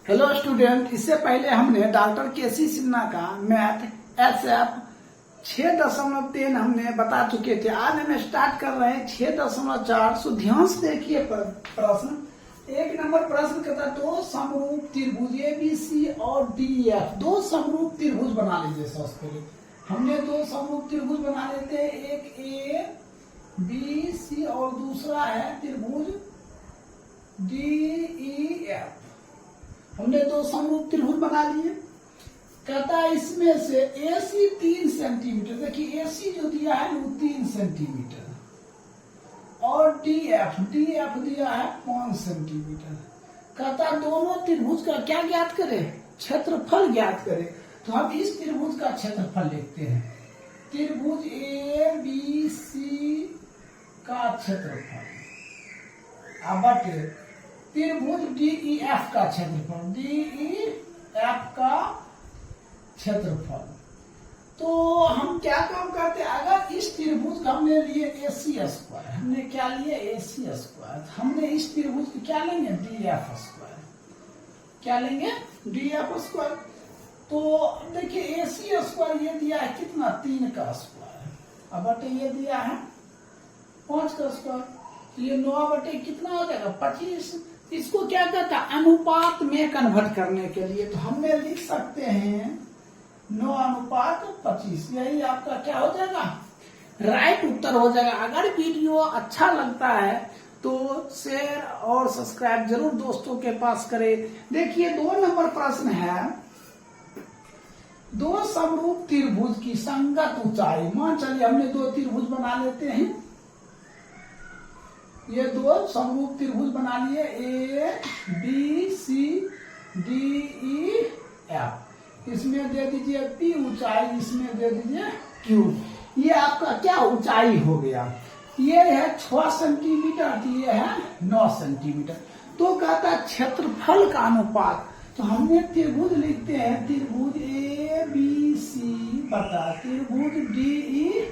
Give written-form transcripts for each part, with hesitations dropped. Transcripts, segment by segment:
Hello student, इससे पहले हमने डॉक्टर केसी सिन्हा का मैथ SF 6.3 हमने बता चुके थे। आज हम स्टार्ट कर रहे हैं 6.4। सो ध्यान से देखिए प्रश्न। एक नंबर प्रश्न कहता है दो समरूप त्रिभुज ABC और DEF, दो समरूप त्रिभुज बना लीजिए। सबसे पहले हमने दो समरूप त्रिभुज बना लेते हैं, एक ABC और दूसरा है त्रिभुज DEF। हमने दो समरूप त्रिभुज बना लिए। कहता है इसमें से AC 3 सेंटीमीटर, देखिए AC जो दिया है वो 3 सेंटीमीटर और DF दिया है 5 सेंटीमीटर। कहता है दोनों त्रिभुज का क्या ज्ञात करें? क्षेत्रफल ज्ञात करें। तो हम इस त्रिभुज का क्षेत्रफल लिखते हैं, त्रिभुज ABC का क्षेत्रफल बटे त्रिभुज DEF का क्षेत्रफल, DEF का क्षेत्रफल। तो हम क्या काम करते हैं, अगर इस त्रिभुज का हमने लिए AC², हमने क्या लिए AC², हमने इस त्रिभुज की क्या लेंगे DF², क्या लेंगे DF²। तो देखिए AC² ये दिया है कितना 3 का स्क्वायर, अब बटे ये दिया है 5 का स्क्वायर, तो ये 9 बटे कितना हो जाएगा 25। इसको क्या कहता है अनुपात में कन्वर्ट करने के लिए, तो हमने लिख सकते हैं 9:25। यही आपका क्या हो जाएगा राइट उत्तर हो जाएगा। अगर वीडियो अच्छा लगता है तो शेयर और सब्सक्राइब जरूर दोस्तों के पास करें। देखिए 2 नंबर प्रश्न है, दो समरूप त्रिभुज की संगत ऊंचाई। मान चलिए हमने दो त्रिभुज बना लेते हैं, ये दो समरूप त्रिभुज बना लिए ABCDEF। इसमें दे दीजिए P ऊंचाई, इसमें दे दीजिए Q। ये आपका क्या ऊंचाई हो गया, ये है 6 सेंटीमीटर, ये है 9 सेंटीमीटर। तो कहता है क्षेत्रफल का अनुपात, तो हमने त्रिभुज लिखते हैं त्रिभुज ABC बटा त्रिभुज DEF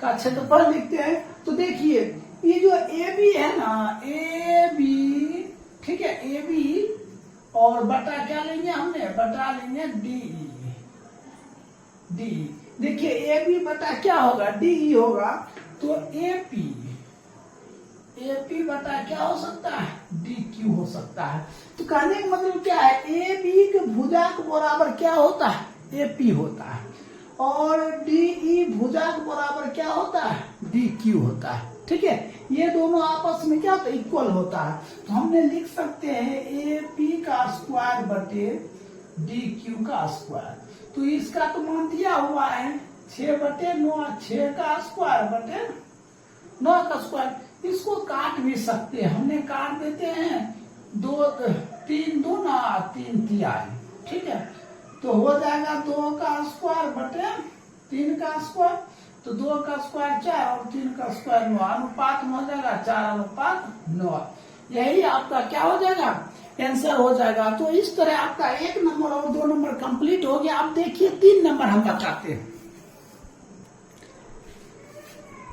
का क्षेत्रफल लिखते हैं। तो देखिए ये जो AB है ना, AB ठीक है, AB और बटा क्या लेंगे हमने, बटा लेंगे DE। देखिए AB बटा क्या होगा DE होगा, तो AP बटा क्या हो सकता है DQ हो सकता है। तो कहने का मतलब क्या है, AB के भुजा के बराबर क्या होता है AP होता है, और DE भुजा के बराबर क्या होता है DQ होता है। ठीक है, ये दोनों आपस में क्या होता है इक्वल होता है। तो हमने लिख सकते हैं AP का स्क्वायर बटे DQ का स्क्वायर। तो इसका तो मान दिया हुआ है 6/9, 6 का स्क्वायर बटे 9 का स्क्वायर। इसको काट भी सकते हैं, हमने काट देते हैं 3 दूना 3 तिहाई। ठीक है, तो हो जाएगा 2 का स्क्वायर बटे 3 का स्क्वायर, तो 2 का स्क्वायर 4 और 3 का स्क्वायर 9, अनुपात में हो जाएगा 4:9। यही आपका क्या हो जाएगा आंसर हो जाएगा। तो इस तरह आपका 1 नंबर और 2 नंबर कंप्लीट हो गया। आप देखिए 3 नंबर हम बताते हैं।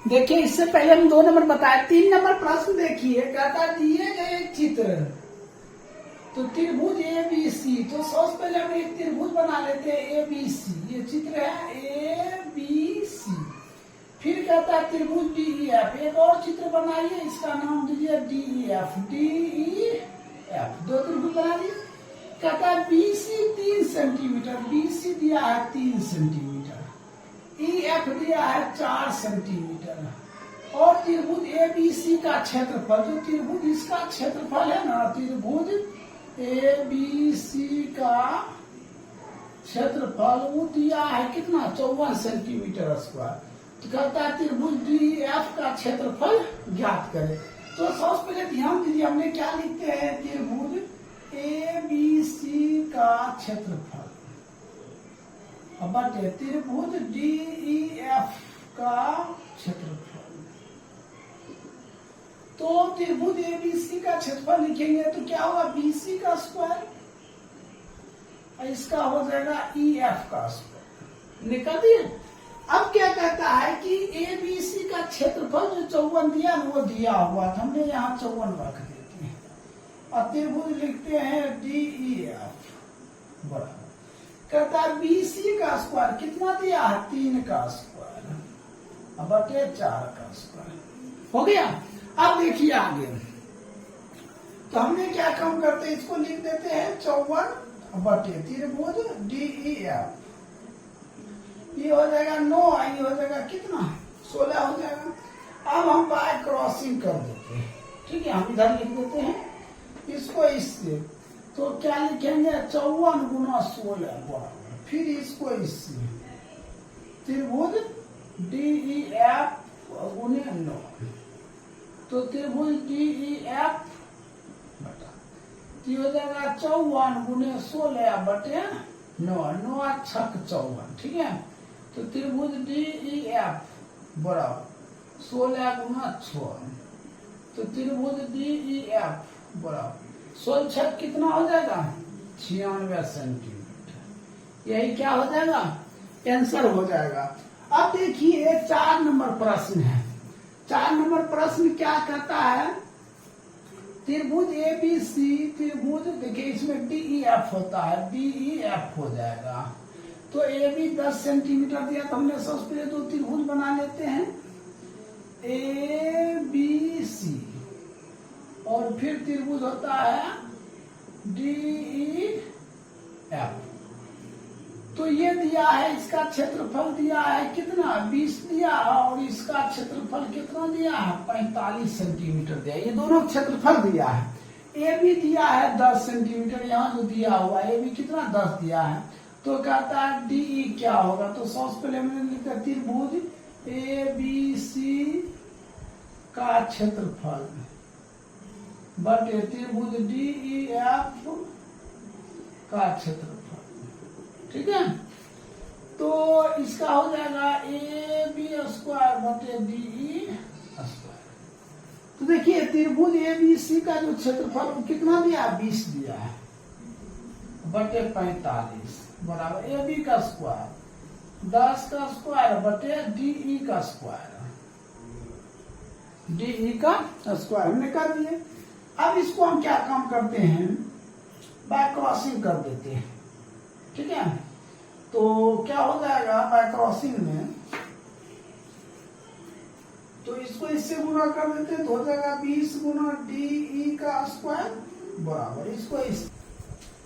देखिए इससे पहले हम 2 नंबर बताए, 3 नंबर प्रश्न देखिए। कहता दिए गए चित्र, तो त्रिभुज ABC, तो सबसे पहले हम एक त्रिभुज बना लेते हैं ABC। ये चित्र है ABC। फिर कहता है त्रिभुज DEF, एक और चित्र बनाइए, इसका नाम दीजिए DEF। दो त्रिभुज बना दिए। कहता है BC 3 सेंटीमीटर, BC दिया है 3 सेंटीमीटर, EF दिया है 4 सेंटीमीटर, और त्रिभुज ABC का क्षेत्रफल, जो त्रिभुज इसका क्षेत्रफल है ना, त्रिभुज ABC का क्षेत्रफल वो दिया है कितना 54 सेंटीमीटर स्क्वायर। तो कहता है त्रिभुज DEF का क्षेत्रफल ज्ञात करें। तो सबसे पहले ध्यान दीजिए, हमने क्या लिखते हैं त्रिभुज ABC का क्षेत्रफल बटे त्रिभुज DEF का क्षेत्रफल। तो त्रिभुज ABC का क्षेत्रफल लिखेंगे तो क्या होगा BC का स्क्वायर, इसका हो जाएगा EF का स्क्वायर। निकाल दिए। अब क्या कहता है कि ABC का क्षेत्रफल जो 54 दिया वो दिया हुआ था, हमने यहाँ 54 रख देते हैं। और त्रिभुज लिखते हैं DEF बराबर कहता है BC का स्क्वायर कितना दिया है 3 का स्क्वायर बटे 4 का स्क्वायर हो गया। अब देखिए आगे तो हमने क्या काम करते हैं इसको लिख देते हैं 54 बटे त्रिभुज DEF ये हो जाएगा 9 ये हो जाएगा कितना 16 हो जाएगा। अब हम बाय क्रॉसिंग कर देते हैं ठीक है हम इधर लिख देते हैं इसको इससे तो क्या लिखेंगे 54 गुना 16 बराबर फिर इसको इससे त्रिभुज DEF गुने 9 तो त्रिभुज DEF बटा ये हो जाएगा 54 गुने 16 बटे 9 9 छक 54 ठीक है। तो त्रिभुज DEF बराबर 16 गुना 6 तो त्रिभुज DEF बराबर 16 छक कितना हो जाएगा 96 सेंटीमीटर यही क्या हो जाएगा आंसर हो जाएगा। अब देखिए 4 नंबर प्रश्न है 4 नंबर प्रश्न क्या कहता है त्रिभुज ABC त्रिभुज देखिए इसमें DEF होता है DEF हो जाएगा तो AB 10 सेंटीमीटर दिया तो हमने सबसे पहले 2 त्रिभुज बना लेते हैं ABC और फिर त्रिभुज होता है DEF तो ये दिया है इसका क्षेत्रफल दिया है कितना 20 दिया और इसका क्षेत्रफल कितना दिया है 45 सेंटीमीटर दिया ये दोनों क्षेत्रफल दिया है। ए बी दिया है 10 सेंटीमीटर यहाँ जो दिया हुआ ए बी कितना 10 दिया है तो कहता है DE क्या होगा तो सबसे पहले मैंने लिखा त्रिभुज ABC का क्षेत्रफल बटे त्रिभुज DEF का क्षेत्रफल ठीक है। तो इसका हो जाएगा AB स्क्वायर बटे DE स्क्वायर तो देखिए त्रिभुज ABC का जो क्षेत्रफल कितना दिया 20 दिया है बटे 45 बराबर AB का स्क्वायर 10 का स्क्वायर बटे DE का स्क्वायर DE का स्क्वायर हमने कर दिए। अब इसको हम क्या काम करते हैं बाय क्रॉसिंग कर देते हैं ठीक है। तो क्या हो जाएगा बाय क्रॉसिंग में तो इसको इससे गुना कर देते तो हो जाएगा 20 गुना DE का स्क्वायर बराबर इसको इस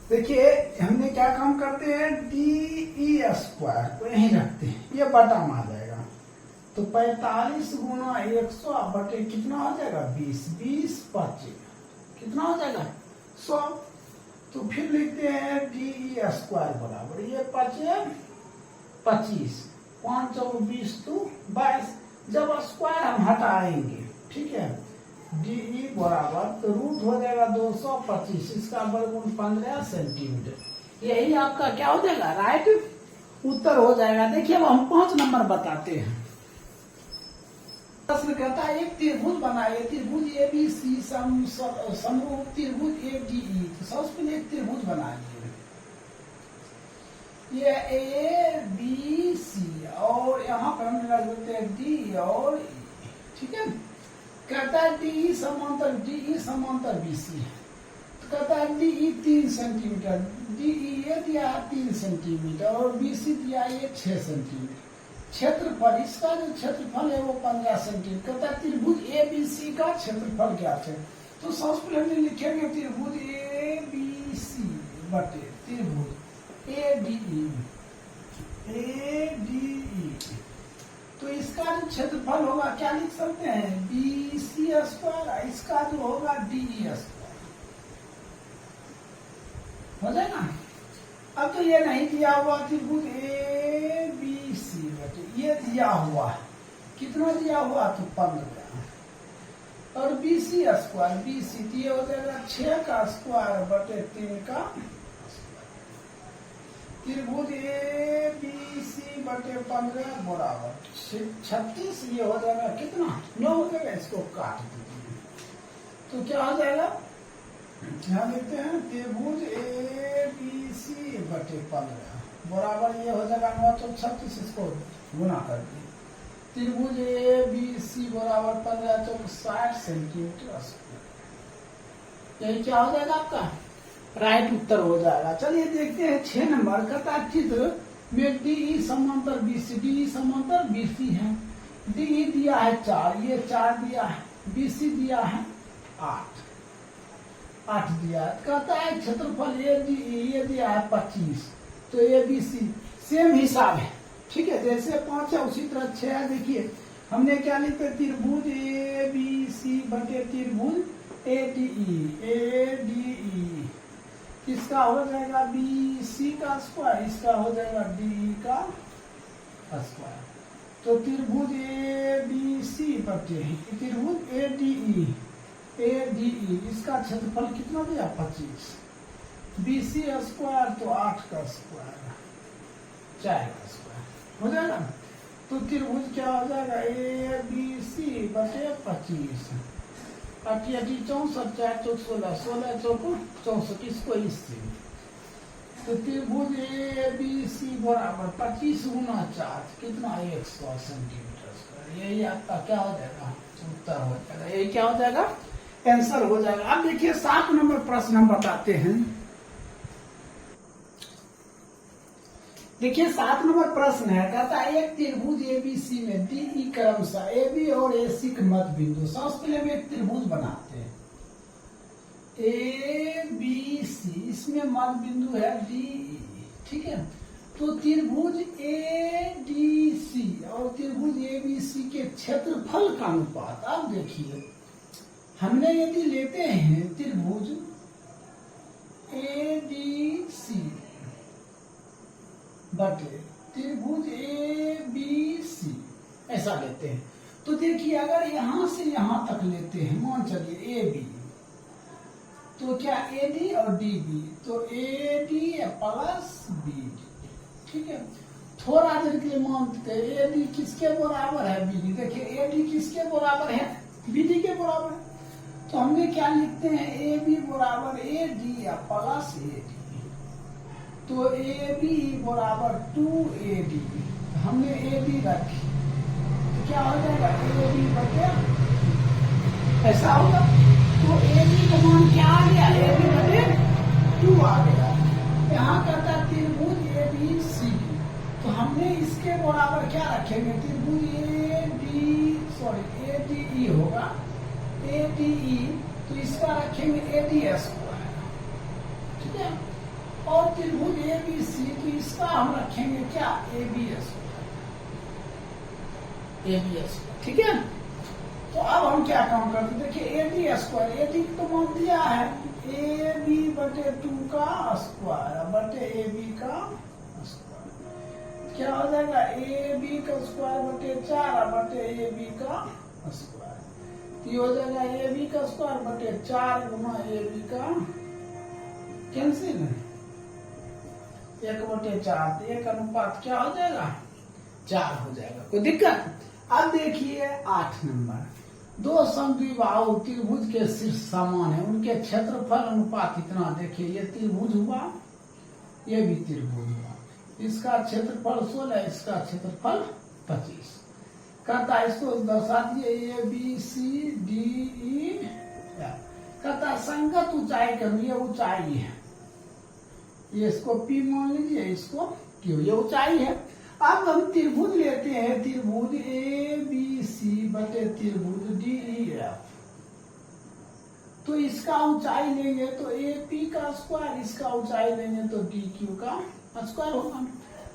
देखिए हमने क्या काम करते हैं DE स्क्वायर को यहीं रखते हैं ये बटा में आ जाएगा तो 45 गुना 100 बटे कितना हो जाएगा 20 20 25 कितना हो जाएगा 100 तो फिर लिखते हैं DE स्क्वायर बराबर ये 25 5 और 20 तो 22 जब स्क्वायर हम हटाएंगे ठीक है DE बराबर तो रूट हो जाएगा 225 इसका वर्गमूल 15 सेंटीमीटर यही आपका क्या हो जाएगा राइट उत्तर हो जाएगा। देखिए अब हम 5 नंबर बताते हैं। प्रश्न कहता है एक त्रिभुज बनाइए त्रिभुज ABC समरूप त्रिभुज ADE तो सबसे पहले एक त्रिभुज बनाइए ये ABC और यहाँ पर हम लगा देते हैं D और E ठीक है। कहता है DE समांतर BC है तो कहता है DE 3 सेंटीमीटर DE ये दिया 3 सेंटीमीटर और BC दिया ये 6 सेंटीमीटर क्षेत्रफल इसका जो क्षेत्रफल है वो 15 सेंटीमीटर कहता है त्रिभुज ABC का क्षेत्रफल क्या है तो सबसे पहले हमने लिखेंगे त्रिभुज ABC बटे त्रिभुज ADE तो इसका जो क्षेत्रफल होगा क्या लिख सकते हैं BC स्क्वायर इसका जो होगा DE स्क्वायर हो जाएगा। अब तो ये नहीं दिया हुआ त्रिभुज ABC बटे ये दिया हुआ कितना दिया हुआ तो 15 और BC स्क्वायर BC दिए हो जाएगा 6 का स्क्वायर बटे 3 का त्रिभुज ABC बटे 15 बराबर 36 ये हो जाएगा कितना 9 हो जाएगा इसको काट दीजिए तो क्या हो जाएगा यहाँ लिखते हैं त्रिभुज ABC बटे 15 बराबर ये हो जाएगा 9 तो 36 इसको गुना कर दिए त्रिभुज ABC बराबर 15 तो 60 सेंटीमीटर स्क्वायर यही क्या हो जाएगा आपका राइट उत्तर हो जाएगा। चलिए देखते हैं 6 नंबर का चित्र में डी समांतर बीसी, डी समांतर बीसी है। डी दिया है 4, ये 4 दिया है, बीसी दिया है 8 दिया है। कहता है क्षेत्रफल ए डी ये दिया है 25, तो ए बी सी सेम हिसाब है, ठीक है। जैसे 5 है उसी तरह 6 है। देखिए हमने क्या लिखते, त्रिभुज ए बी सी बटे त्रिभुज ए डी ई किसका हो जाएगा बी सी का स्क्वायर, इसका हो जाएगा डी का स्क्वायर। तो त्रिभुज ए बी सी बटे त्रिभुज ए डी ई इसका क्षेत्रफल कितना दिया 25, बी सी स्क्वायर तो 8 का स्क्वायर 4 का स्क्वायर हो जाएगा। तो त्रिभुज क्या हो जाएगा ए बी सी बटे 25, 8 64 4 चौक 16 16 चौक 64 इसको इससे। तो त्रिभुज ए बी सी बराबर 25 गुना 4 कितना 100 सेंटीमीटर स्क्वायर। यही आपका क्या हो जाएगा उत्तर हो जाएगा, यही क्या हो जाएगा आंसर हो जाएगा। अब देखिए 7 नंबर प्रश्न हम बताते हैं। देखिए 7 नंबर प्रश्न है, कहता है एक त्रिभुज एबीसी में डी ई क्रमशः ए बी और ए सी के मध्य बिंदु। सबसे पहले हम एक त्रिभुज बनाते हैं ए बी सी, इसमें मध्य बिंदु है डी ई, ठीक है। तो त्रिभुज ए डी सी और त्रिभुज ए बी सी के क्षेत्रफल का अनुपात। अब देखिए हमने यदि लेते हैं त्रिभुज ए डी सी बटे त्रिभुज ए बी सी ऐसा लेते हैं, तो देखिए अगर यहां से यहां तक लेते हैं, मान चलिए ए बी, तो क्या ए डी और डी बी, तो A D plus B D, ठीक है। थोड़ा देर के लिए मानते हैं ए डी किसके बराबर है बी डी। देखिए ए डी किसके बराबर है बी डी के बराबर है, तो हमने क्या लिखते हैं ए बी बराबर ए डी प्लस ए डी। तो ए बी बराबर 2AD, हमने ए बी रखी तो क्या हो जाएगा ए बी बटे ऐसा होगा। तो ए बी का मान क्या आ गया ए बी बटे 2 आ गया। यहाँ कहता है त्रिभुज ए बी सी, तो हमने इसके बराबर क्या रखेंगे त्रिभुज ए डी ई होगा ए डी ई, तो इसका रखेंगे ए डी स्क्वायर, ठीक है। और त्रिभुज ए बी सी, तो इसका हम रखेंगे क्या ए बी स्क्वायर, ठीक है। तो अब हम क्या काम करते हैं, देखिए A D square, A D तो मान दिया है ए बी बटे 2 का स्क्वायर बटे ए बी का स्क्वायर, क्या हो जाएगा ए बी का स्क्वायर बटे 4 बटे ए बी का स्क्वायर। ये हो जाएगा ए बी का स्क्वायर बटे 4 गुना ए बी का कैंसिल 1/4, एक अनुपात क्या हो जाएगा 4 हो जाएगा, कोई दिक्कत। अब देखिए 8 नंबर, दो समद्विबाहु त्रिभुज के शीर्ष समान है, उनके क्षेत्रफल अनुपात इतना। देखिए ये त्रिभुज हुआ, ये भी त्रिभुज हुआ, इसका क्षेत्रफल 16, इसका क्षेत्रफल 25। कहता इसको दर्शा दिए A B C D E, कहता संगत ऊंचाई करो, ये ऊंचाई है, ये इसको P मान लीजिए, इसको Q, ये ऊंचाई है। अब हम त्रिभुज लेते हैं, त्रिभुज ए बी सी बटे त्रिभुज डी ई एफ, तो इसका ऊंचाई लेंगे तो ए पी का स्क्वायर, इसका ऊंचाई लेंगे तो डी क्यू का स्क्वायर होगा।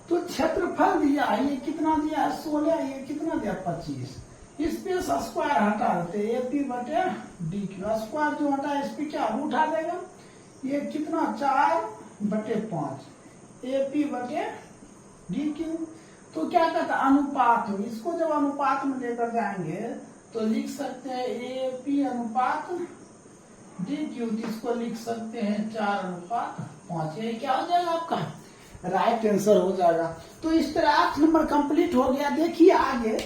तो क्षेत्रफल दिया है, ये कितना दिया है 16, ये कितना दिया 25, इस पे स्क्वायर हटा देते ए पी बटे डी क्यू, स्क्वायर जो हटा इस पे क्या उठा देगा, ये कितना 4/5 ए पी बटे डी क्यू। तो क्या कहता है अनुपात में, इसको जब अनुपात में लेकर जाएंगे तो लिख सकते हैं ए पी अनुपात डी क्यू, इसको लिख सकते हैं 4/5। ये क्या हो जाएगा आपका राइट आंसर हो जाएगा। तो इस तरह 8 नंबर कंप्लीट हो गया। देखिए आगे,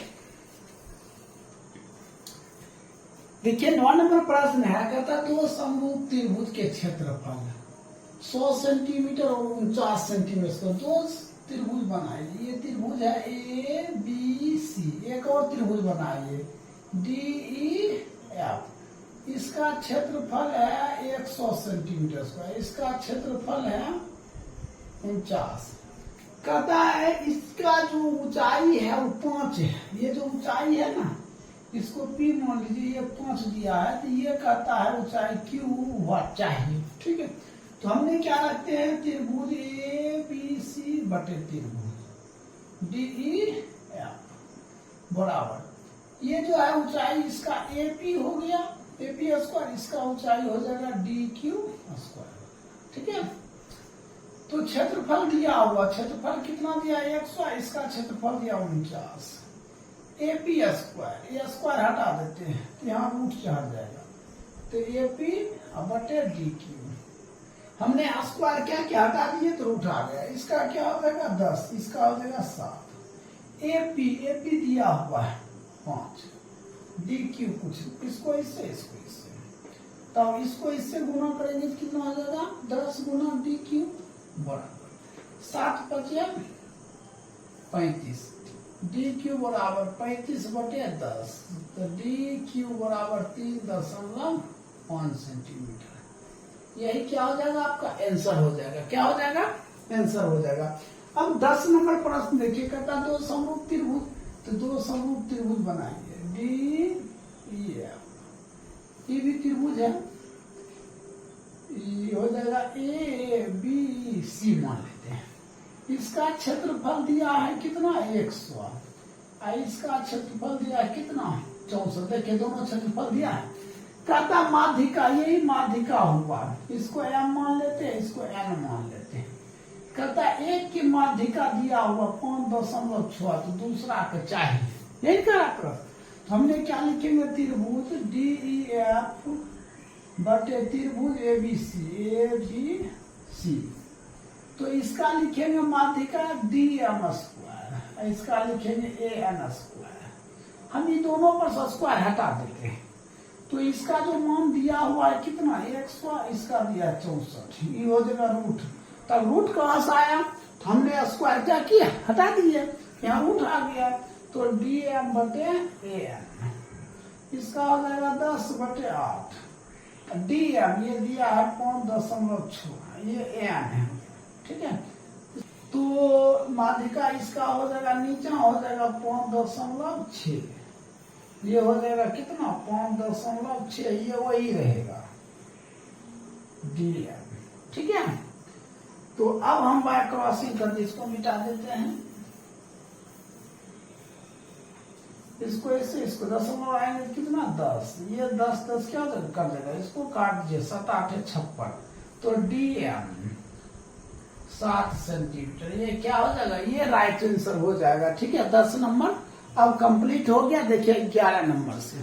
देखिए 9 नंबर प्रश्न है, कहता दो समरूप त्रिभुज के क्षेत्रफल 100 सेंटीमीटर और 49 सेंटीमीटर, दो त्रिभुज बनाइए। ये त्रिभुज है ए बी सी, एक और त्रिभुज बनाइए डी ई एफ, इसका क्षेत्रफल है 100 सेंटीमीटर स्क्वायर, इसका क्षेत्रफल है 49। कहता है इसका जो ऊंचाई है वो 5 है, ये जो ऊंचाई है ना इसको P मान लीजिए, ये 5 दिया है, तो ये कहता है ऊंचाई Q हुआ चाहिए। ठीक है, तो हमने क्या रखते हैं, त्रिभुज ABC बटे त्रिभुज DEF बराबर, ये जो है ऊंचाई इसका AP हो गया, AP स्क्वायर, इसका ऊंचाई हो जाएगा DQ स्क्वायर। ठीक है, तो क्षेत्रफल दिया हुआ, क्षेत्रफल कितना दिया 100, इसका क्षेत्रफल दिया 49। AP स्क्वायर, ये स्क्वायर हटा देते हैं तो यहाँ रूट चढ़ जाएगा, तो AP बटे DQ, हमने स्क्वायर क्या क्या हटा दिए तो रूट आ गया, इसका क्या हो जाएगा 10, इसका हो जाएगा 7। AP दिया हुआ है 5, DQ कुछ, इसको इससे तो इसको इससे गुना करेंगे तो कितना हो जाएगा 10 गुना DQ बराबर 7 × 35, DQ बराबर 35 बटे 10, तो DQ बराबर 3.5 सेंटीमीटर। यही क्या हो जाएगा आपका आंसर हो जाएगा, क्या हो जाएगा आंसर हो जाएगा। अब 10 नंबर प्रश्न देखिए, कहता दो समरूप त्रिभुज, तो दो समरूप त्रिभुज बनाएंगे DEF, ये भी त्रिभुज है, ये हो जाएगा ABC मान लेते हैं। इसका क्षेत्रफल दिया है कितना 100, इसका क्षेत्रफल दिया है कितना 64। देखिए दोनों क्षेत्रफल दिया है, कहता माध्यिका, यही माध्यिका हुआ, इसको M मान लेते हैं, इसको N मान लेते हैं। कहता एक की माध्यिका दिया हुआ 5.6, तो दूसरा का चाहिए, यही करा प्रश्न। हमने क्या लिखेंगे, त्रिभुज DEF बटे त्रिभुज ABC, तो इसका लिखेंगे माध्यिका DM स्क्वायर, इसका लिखेंगे AN स्क्वायर। हम ये दोनों पर स्क्वायर हटा देते हैं, तो इसका जो मान दिया हुआ है कितना 100, इसका दिया 64, ये हो जाएगा रूट। तब रूट कहां से आया, तो हमने स्क्वायर क्या किया हटा दिए, यहाँ रूट आ गया, तो DM बटे AN, इसका हो जाएगा 10 बटे 8। DM ये दिया है 5.6, ये AN है। ठीक है, तो माध्यिका इसका हो जाएगा, नीचा हो जाएगा 5.6, ये हो जाएगा कितना 5.6, ये वही रहेगा DM। ठीक है, तो अब हम बाय क्रॉसिंग करके इसको मिटा देते हैं, इसको ऐसे, इसको 10 आएंगे कितना 10, ये 10 क्या कर देगा, इसको काट दीजिए 7 8 56, तो DM 7 सेंटीमीटर, ये क्या हो जाएगा, ये राइट आंसर हो जाएगा। ठीक है, 10 नंबर अब कंप्लीट हो गया। देखिए 11 नंबर से